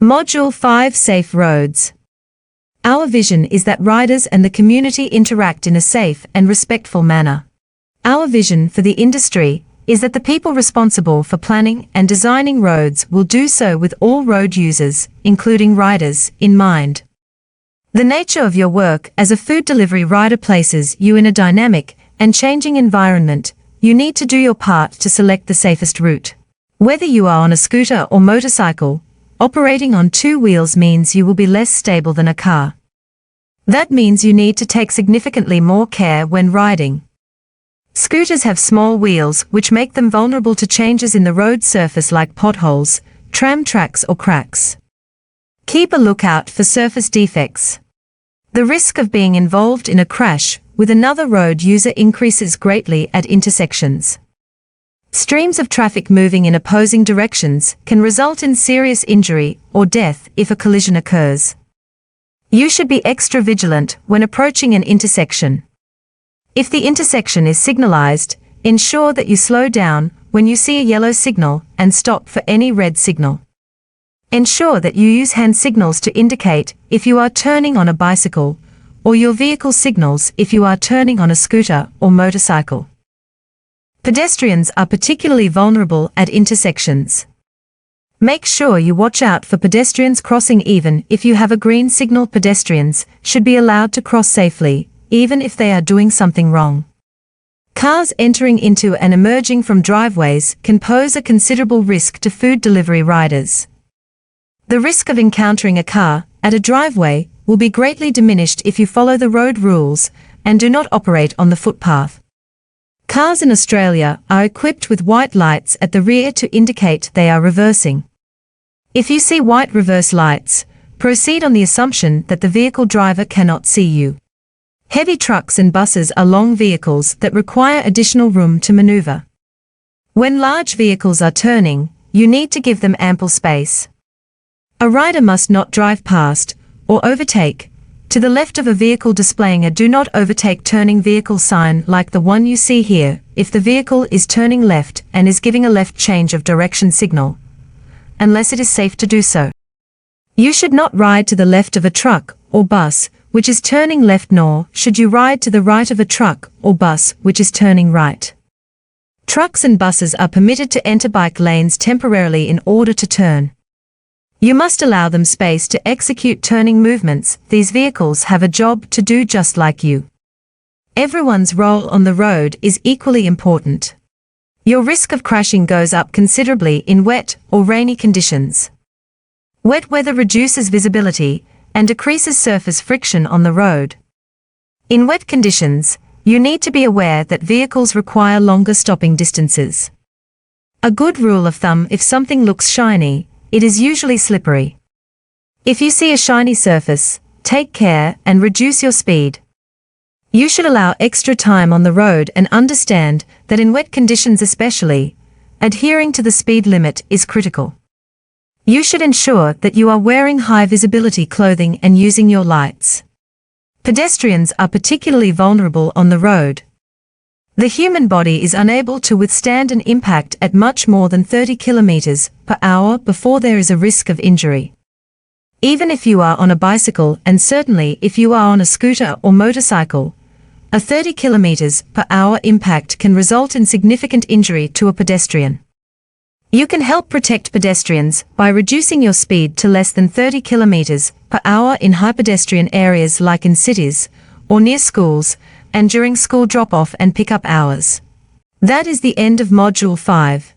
Module 5: Safe Roads. Our vision is that riders and the community interact in a safe and respectful manner. Our vision for the industry is that the people responsible for planning and designing roads will do so with all road users, including riders, in mind. The nature of your work as a food delivery rider places you in a dynamic and changing environment. You need to do your part to select the safest route. Whether you are on a scooter or motorcycle, operating on two wheels means you will be less stable than a car. That means you need to take significantly more care when riding. Scooters have small wheels which make them vulnerable to changes in the road surface like potholes, tram tracks or cracks. Keep a lookout for surface defects. The risk of being involved in a crash with another road user increases greatly at intersections. Streams of traffic moving in opposing directions can result in serious injury or death if a collision occurs. You should be extra vigilant when approaching an intersection. If the intersection is signalized, ensure that you slow down when you see a yellow signal and stop for any red signal. Ensure that you use hand signals to indicate if you are turning on a bicycle, or your vehicle signals if you are turning on a scooter or motorcycle. Pedestrians are particularly vulnerable at intersections. Make sure you watch out for pedestrians crossing. Even if you have a green signal, pedestrians should be allowed to cross safely, even if they are doing something wrong. Cars entering into and emerging from driveways can pose a considerable risk to food delivery riders. The risk of encountering a car at a driveway will be greatly diminished if you follow the road rules and do not operate on the footpath. Cars in Australia are equipped with white lights at the rear to indicate they are reversing. If you see white reverse lights, proceed on the assumption that the vehicle driver cannot see you. Heavy trucks and buses are long vehicles that require additional room to maneuver. When large vehicles are turning, you need to give them ample space. A rider must not drive past or overtake to the left of a vehicle displaying a "Do Not Overtake Turning Vehicle" sign like the one you see here, if the vehicle is turning left and is giving a left change of direction signal, unless it is safe to do so. You should not ride to the left of a truck or bus which is turning left, nor should you ride to the right of a truck or bus which is turning right. Trucks and buses are permitted to enter bike lanes temporarily in order to turn. You must allow them space to execute turning movements. These vehicles have a job to do just like you. Everyone's role on the road is equally important. Your risk of crashing goes up considerably in wet or rainy conditions. Wet weather reduces visibility and decreases surface friction on the road. In wet conditions, you need to be aware that vehicles require longer stopping distances. A good rule of thumb: if something looks shiny, it is usually slippery. If you see a shiny surface, take care and reduce your speed. You should allow extra time on the road and understand that in wet conditions especially, adhering to the speed limit is critical. You should ensure that you are wearing high visibility clothing and using your lights. Pedestrians are particularly vulnerable on the road. The human body is unable to withstand an impact at much more than 30 km/h before there is a risk of injury. Even if you are on a bicycle, and certainly if you are on a scooter or motorcycle, a 30 km/h impact can result in significant injury to a pedestrian. You can help protect pedestrians by reducing your speed to less than 30 km/h in high pedestrian areas like in cities or near schools and during school drop-off and pick-up hours. That is the end of Module 5.